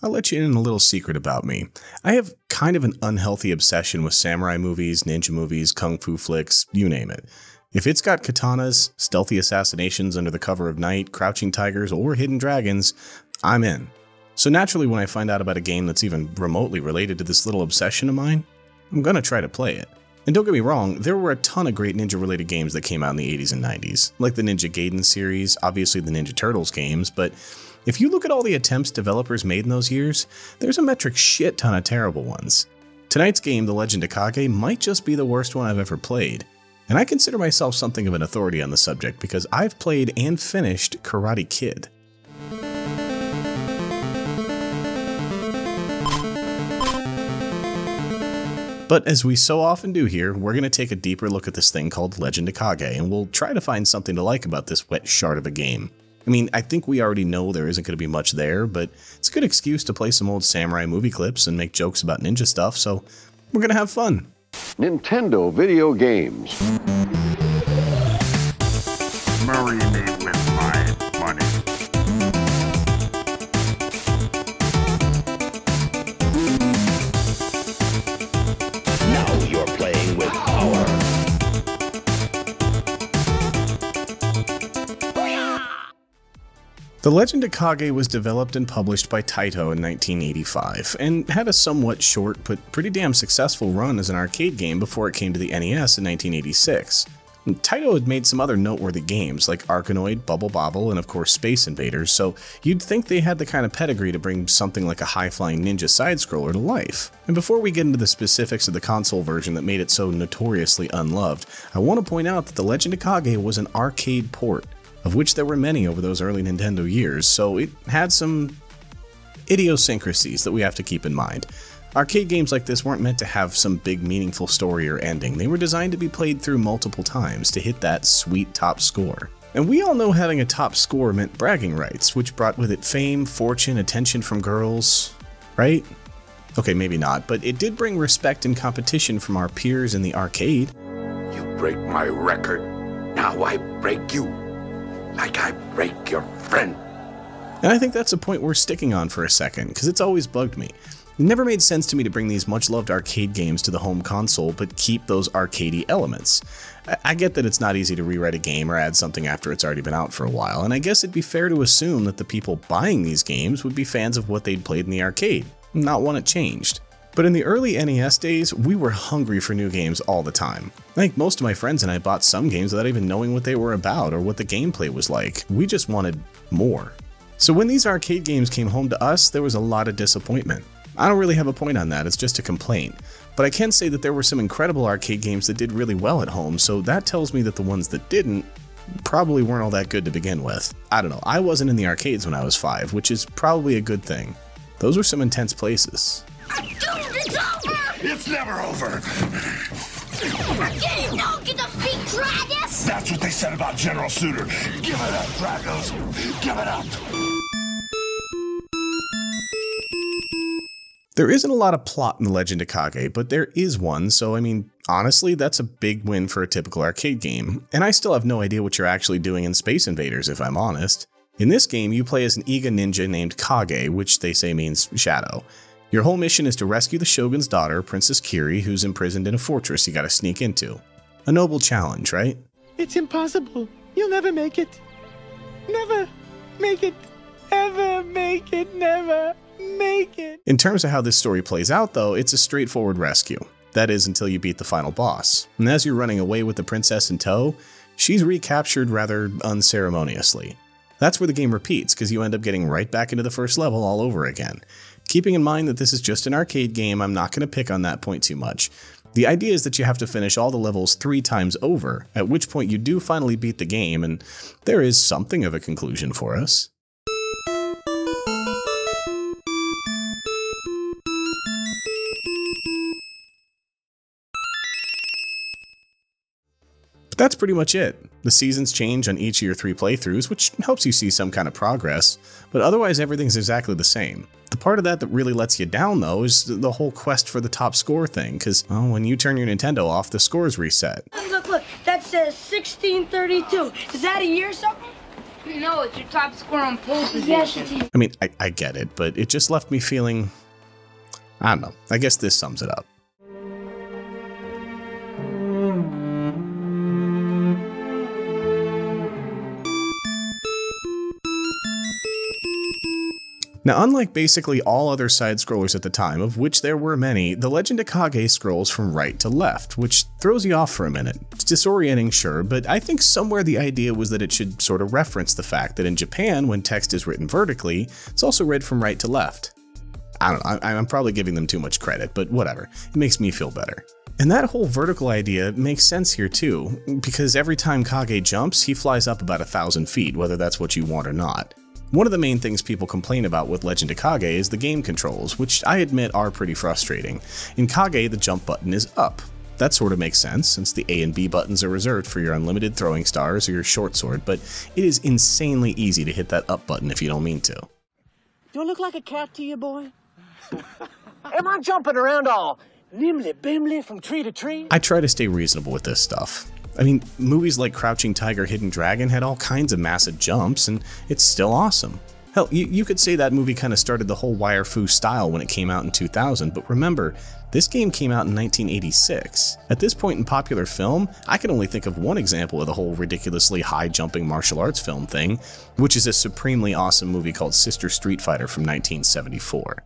I'll let you in a little secret about me. I have kind of an unhealthy obsession with samurai movies, ninja movies, kung fu flicks, you name it. If it's got katanas, stealthy assassinations under the cover of night, crouching tigers, or hidden dragons, I'm in. So naturally, when I find out about a game that's even remotely related to this little obsession of mine, I'm gonna try to play it. And don't get me wrong, there were a ton of great ninja-related games that came out in the 80s and 90s, like the Ninja Gaiden series, obviously the Ninja Turtles games, but if you look at all the attempts developers made in those years, there's a metric shit ton of terrible ones. Tonight's game, The Legend of Kage, might just be the worst one I've ever played, and I consider myself something of an authority on the subject because I've played and finished Karate Kid. But as we so often do here, we're going to take a deeper look at this thing called Legend of Kage, and we'll try to find something to like about this wet shard of a game. I mean, I think we already know there isn't going to be much there, but it's a good excuse to play some old samurai movie clips and make jokes about ninja stuff, so we're going to have fun. Nintendo video games. Marry me with my money. Now you're playing with power. The Legend of Kage was developed and published by Taito in 1985, and had a somewhat short but pretty damn successful run as an arcade game before it came to the NES in 1986. Taito had made some other noteworthy games like Arkanoid, Bubble Bobble, and of course Space Invaders, so you'd think they had the kind of pedigree to bring something like a high-flying ninja side-scroller to life. And before we get into the specifics of the console version that made it so notoriously unloved, I want to point out that The Legend of Kage was an arcade port, of which there were many over those early Nintendo years, so it had some idiosyncrasies that we have to keep in mind. Arcade games like this weren't meant to have some big meaningful story or ending, they were designed to be played through multiple times to hit that sweet top score. And we all know having a top score meant bragging rights, which brought with it fame, fortune, attention from girls, right? Okay, maybe not, but it did bring respect and competition from our peers in the arcade. You break my record, now I break you. Like I break your friend. And I think that's a point we're sticking on for a second, because it's always bugged me. It never made sense to me to bring these much-loved arcade games to the home console, but keep those arcadey elements. I get that it's not easy to rewrite a game or add something after it's already been out for a while, and I guess it'd be fair to assume that the people buying these games would be fans of what they'd played in the arcade, not want it changed. But in the early NES days, we were hungry for new games all the time. I think most of my friends and I bought some games without even knowing what they were about or what the gameplay was like. We just wanted more. So when these arcade games came home to us, there was a lot of disappointment. I don't really have a point on that, it's just a complaint. But I can say that there were some incredible arcade games that did really well at home, so that tells me that the ones that didn't probably weren't all that good to begin with. I don't know, I wasn't in the arcades when I was 5, which is probably a good thing. Those were some intense places. It's over! It's never over. Didn't know get the feet, Dragos! That's what they said about General Suitor. Give it up, Dragos. Give it up. There isn't a lot of plot in The Legend of Kage, but there is one, so I mean, honestly, that's a big win for a typical arcade game. And I still have no idea what you're actually doing in Space Invaders, if I'm honest. In this game, you play as an Iga ninja named Kage, which they say means shadow. Your whole mission is to rescue the Shogun's daughter, Princess Kiri, who's imprisoned in a fortress you gotta sneak into. A noble challenge, right? It's impossible. You'll never make it. Never make it. Ever make it. Never make it. In terms of how this story plays out, though, it's a straightforward rescue. That is, until you beat the final boss. And as you're running away with the princess in tow, she's recaptured rather unceremoniously. That's where the game repeats, because you end up getting right back into the first level all over again. Keeping in mind that this is just an arcade game, I'm not going to pick on that point too much. The idea is that you have to finish all the levels 3 times over, at which point you do finally beat the game, and there is something of a conclusion for us. But that's pretty much it. The seasons change on each of your 3 playthroughs, which helps you see some kind of progress, but otherwise everything's exactly the same. The part of that that really lets you down, though, is the whole quest for the top score thing, because, well, when you turn your Nintendo off, the scores reset. Look, that says 1632. Is that a year or something? doesn't know it's your top score on pole position. Yes, it is. I mean, I get it, but it just left me feeling, I don't know, I guess this sums it up. Now, unlike basically all other side-scrollers at the time, of which there were many, The Legend of Kage scrolls from right to left, which throws you off for a minute. It's disorienting, sure, but I think somewhere the idea was that it should sort of reference the fact that in Japan, when text is written vertically, it's also read from right to left. I don't know, I'm probably giving them too much credit, but whatever, it makes me feel better. And that whole vertical idea makes sense here too, because every time Kage jumps, he flies up about 1,000 feet, whether that's what you want or not. One of the main things people complain about with Legend of Kage is the game controls, which I admit are pretty frustrating. In Kage, the jump button is up. That sort of makes sense, since the A and B buttons are reserved for your unlimited throwing stars or your short sword, but it is insanely easy to hit that up button if you don't mean to. Do I look like a cat to you, boy? Am I jumping around all nimbly-bimly from tree to tree? I try to stay reasonable with this stuff. I mean, movies like Crouching Tiger, Hidden Dragon had all kinds of massive jumps, and it's still awesome. Hell, you could say that movie kind of started the whole wire fu style when it came out in 2000, but remember, this game came out in 1986. At this point in popular film, I can only think of one example of the whole ridiculously high-jumping martial arts film thing, which is a supremely awesome movie called Sister Street Fighter from 1974.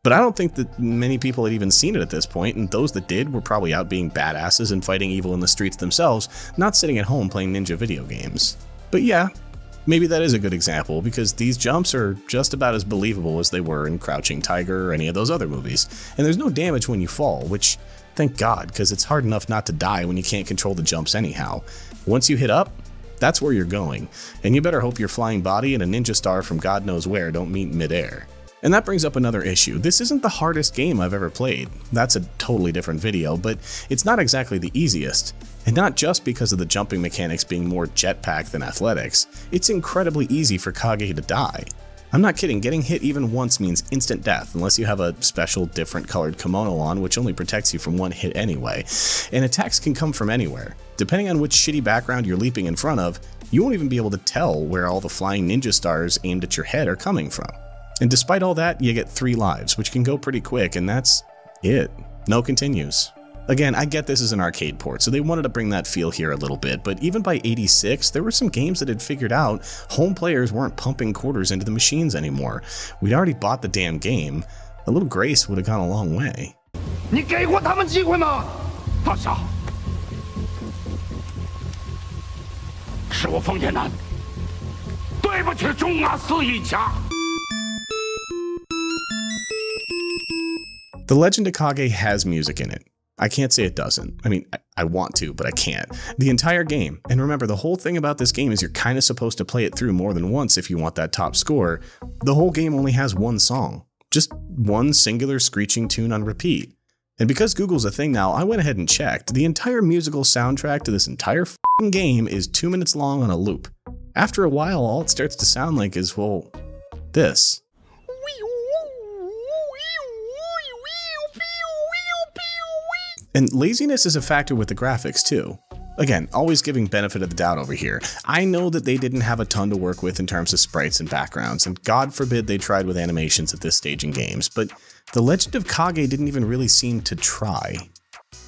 But I don't think that many people had even seen it at this point, and those that did were probably out being badasses and fighting evil in the streets themselves, not sitting at home playing ninja video games. But yeah, maybe that is a good example, because these jumps are just about as believable as they were in Crouching Tiger or any of those other movies. And there's no damage when you fall, which, thank God, because it's hard enough not to die when you can't control the jumps anyhow. Once you hit up, that's where you're going, and you better hope your flying body and a ninja star from God knows where don't meet midair. And that brings up another issue. This isn't the hardest game I've ever played. That's a totally different video, but it's not exactly the easiest. And not just because of the jumping mechanics being more jetpack than athletics, it's incredibly easy for Kage to die. I'm not kidding, getting hit even once means instant death unless you have a special different colored kimono on which only protects you from one hit anyway. And attacks can come from anywhere. Depending on which shitty background you're leaping in front of, you won't even be able to tell where all the flying ninja stars aimed at your head are coming from. And despite all that, you get 3 lives, which can go pretty quick, and that's it. No continues. Again, I get this is an arcade port, so they wanted to bring that feel here a little bit, but even by '86, there were some games that had figured out home players weren't pumping quarters into the machines anymore. We'd already bought the damn game. A little grace would have gone a long way. 你给过他们机会吗？大侠，是我方彦南，对不起中阿四一家。 The Legend of Kage has music in it. I can't say it doesn't. I mean, I want to, but I can't. The entire game, and remember, the whole thing about this game is you're kind of supposed to play it through more than once if you want that top score. The whole game only has one song. Just one singular screeching tune on repeat. And because Google's a thing now, I went ahead and checked. The entire musical soundtrack to this entire f***ing game is 2 minutes long on a loop. After a while, all it starts to sound like is, well, this. And laziness is a factor with the graphics too. Again, always giving benefit of the doubt over here. I know that they didn't have a ton to work with in terms of sprites and backgrounds, and God forbid they tried with animations at this stage in games, but The Legend of Kage didn't even really seem to try.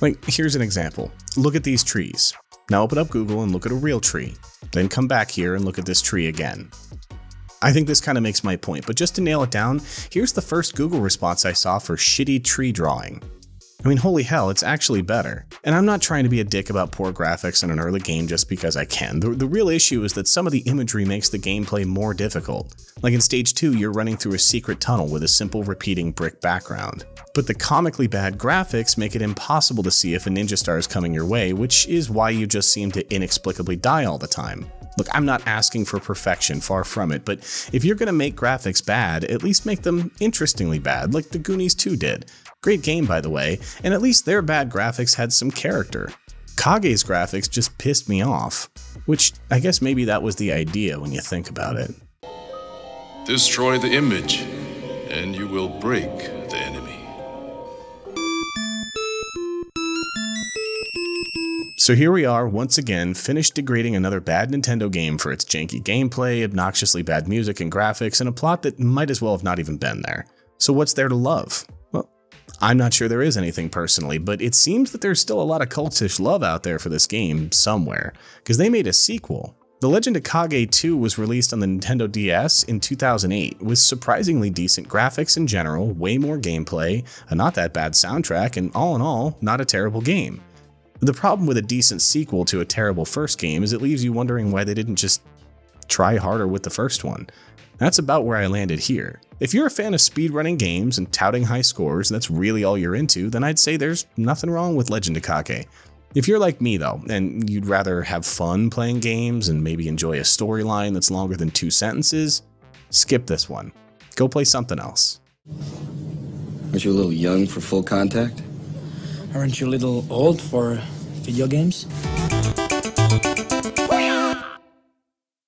Like, here's an example. Look at these trees. Now open up Google and look at a real tree. Then come back here and look at this tree again. I think this kind of makes my point, but just to nail it down, here's the first Google response I saw for shitty tree drawing. I mean, holy hell, it's actually better. And I'm not trying to be a dick about poor graphics in an early game just because I can. The real issue is that some of the imagery makes the gameplay more difficult. Like in Stage 2, you're running through a secret tunnel with a simple repeating brick background. But the comically bad graphics make it impossible to see if a ninja star is coming your way, which is why you just seem to inexplicably die all the time. Look, I'm not asking for perfection, far from it, but if you're gonna make graphics bad, at least make them interestingly bad, like the Goonies 2 did. Great game, by the way, and at least their bad graphics had some character. Kage's graphics just pissed me off, which I guess maybe that was the idea when you think about it. Destroy the image, and you will break the enemy. So here we are, once again, finished degrading another bad Nintendo game for its janky gameplay, obnoxiously bad music and graphics, and a plot that might as well have not even been there. So what's there to love? Well, I'm not sure there is anything personally, but it seems that there's still a lot of cultish love out there for this game somewhere, because they made a sequel. The Legend of Kage 2 was released on the Nintendo DS in 2008, with surprisingly decent graphics in general, way more gameplay, a not that bad soundtrack, and all in all, not a terrible game. The problem with a decent sequel to a terrible first game is it leaves you wondering why they didn't just try harder with the first one. That's about where I landed here. If you're a fan of speedrunning games and touting high scores and that's really all you're into, then I'd say there's nothing wrong with Legend of Kage. If you're like me though, and you'd rather have fun playing games and maybe enjoy a storyline that's longer than 2 sentences, skip this one. Go play something else. Aren't you a little young for full contact? Aren't you a little old for video games? Where